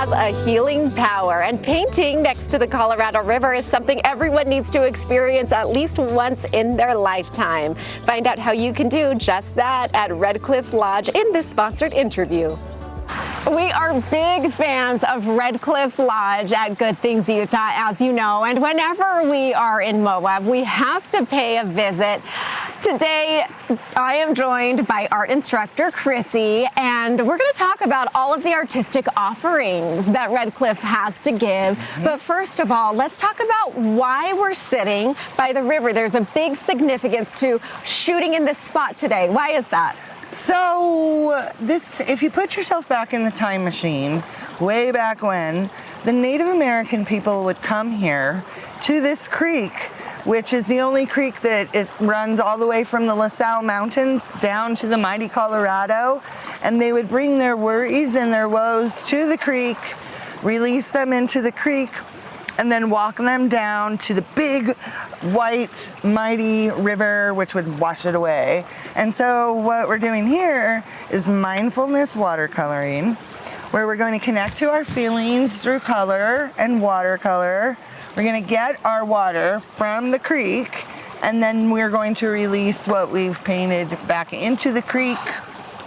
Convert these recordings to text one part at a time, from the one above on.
has a healing power, and painting next to the Colorado River is something everyone needs to experience at least once in their lifetime. Find out how you can do just that at Red Cliffs Lodge in this sponsored interview. We are big fans of Red Cliffs Lodge at Good Things Utah, as you know, and whenever we are in Moab, we have to pay a visit. Today, I am joined by art instructor Chrissy, and we're going to talk about all of the artistic offerings that Red Cliffs has to give. But first of all, let's talk about why we're sitting by the river. There's a big significance to shooting in this spot today. Why is that? So if you put yourself back in the time machine, way back when, the Native American people would come here to this creek, which is the only creek that it runs all the way from the La Salle Mountains down to the mighty Colorado, and they would bring their worries and their woes to the creek, release them into the creek, and then walk them down to the big, white, mighty river, which would wash it away. And so what we're doing here is mindfulness watercoloring, where we're going to connect to our feelings through color and watercolor. We're going to get our water from the creek, and then we're going to release what we've painted back into the creek.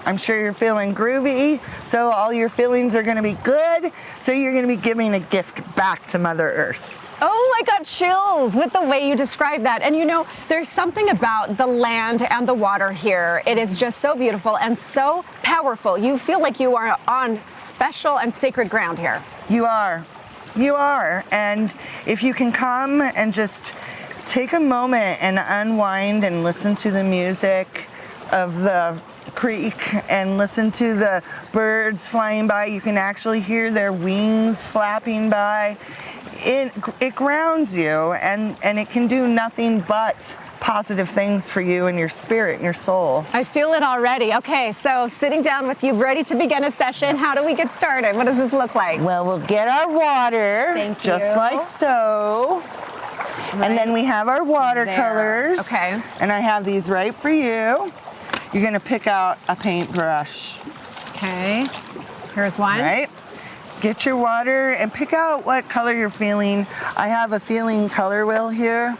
I'm sure you're feeling groovy, so all your feelings are going to be good, so you're going to be giving a gift back to Mother Earth. Oh, I got chills with the way you described that. And you know, there's something about the land and the water here. It is just so beautiful and so powerful. You feel like you are on special and sacred ground here. You are. You are. And if you can come and just take a moment and unwind and listen to the music of the creek and listen to the birds flying by, you can actually hear their wings flapping by. It grounds you, and it can do nothing but positive things for you and your spirit and your soul. I feel it already. Okay, so sitting down with you, ready to begin a session. How do we get started? What does this look like? Well, we'll get our water. Thank you. Just like so. Right. And then we have our watercolors. Okay. And I have these right for you. You're going to pick out a paintbrush. Okay. Here's one. Right. Get your water and pick out what color you're feeling. I have a feeling color wheel here.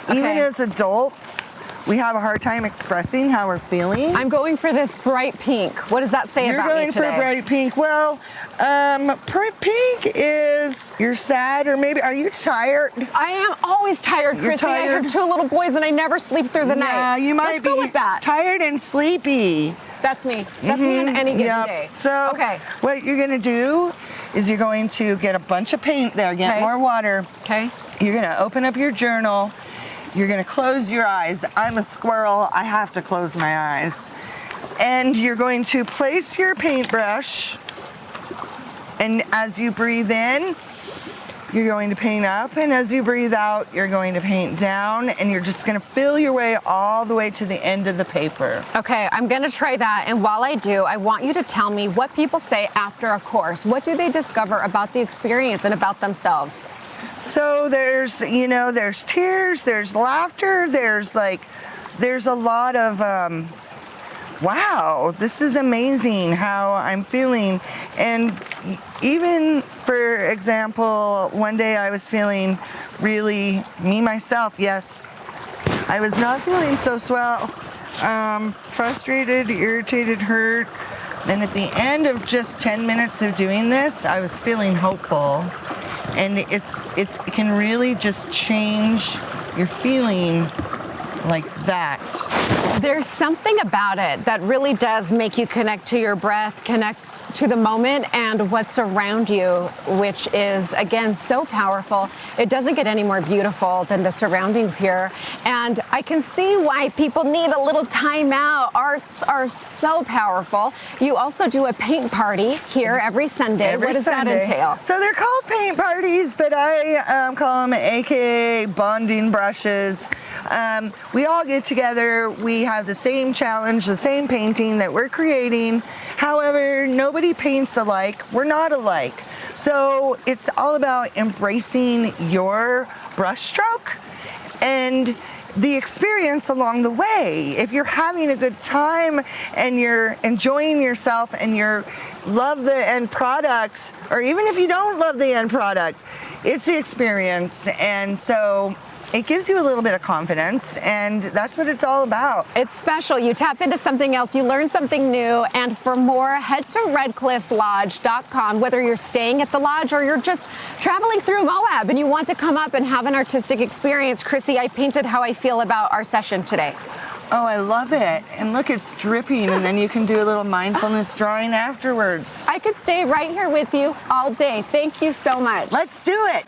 Okay. Even as adults, we have a hard time expressing how we're feeling. I'm going for this bright pink. What does that say about me today? You're going for bright pink. Well, bright pink is you're sad, or maybe are you tired? I am always tired, Chrissy. I have 2 little boys and I never sleep through the night. Yeah, you might Let's go with that. Tired and sleepy. That's me. That's me on any given day. So what you're going to do is you're going to get a bunch of paint there, get more water. Okay. You're going to open up your journal. You're going to close your eyes. I'm a squirrel. I have to close my eyes. And you're going to place your paintbrush. And as you breathe in, you're going to paint up, and as you breathe out, you're going to paint down, and you're just going to feel your way all the way to the end of the paper. Okay, I'm going to try that, and while I do, I want you to tell me what people say after a course. What do they discover about the experience and about themselves? So there's tears, there's laughter, there's a lot of, wow, this is amazing how I'm feeling. And even, for example, one day I was feeling really, me myself, yes, I was not feeling so swell, frustrated, irritated, hurt. Then at the end of just 10 minutes of doing this, I was feeling hopeful. And it can really just change your feeling like that. There's something about it that really does make you connect to your breath, connect to the moment and what's around you, which is, again, so powerful. It doesn't get any more beautiful than the surroundings here. And I can see why people need a little time out. Arts are so powerful. You also do a paint party here every Sunday. What does that entail? So they're called paint parties, but I call them AKA bonding brushes. We all get together. We have the same challenge, the same painting that we're creating. However, nobody paints alike. We're not alike. So it's all about embracing your brushstroke and the experience along the way. If you're having a good time and you're enjoying yourself and you're love the end product, or even if you don't love the end product, it's the experience. And so it gives you a little bit of confidence, and that's what it's all about. It's special. You tap into something else, you learn something new, and for more, head to redcliffslodge.com. Whether you're staying at the lodge or you're just traveling through Moab and you want to come up and have an artistic experience. Chrissy, I painted how I feel about our session today. Oh, I love it. And look, it's dripping, and then you can do a little mindfulness drawing afterwards. I could stay right here with you all day. Thank you so much. Let's do it.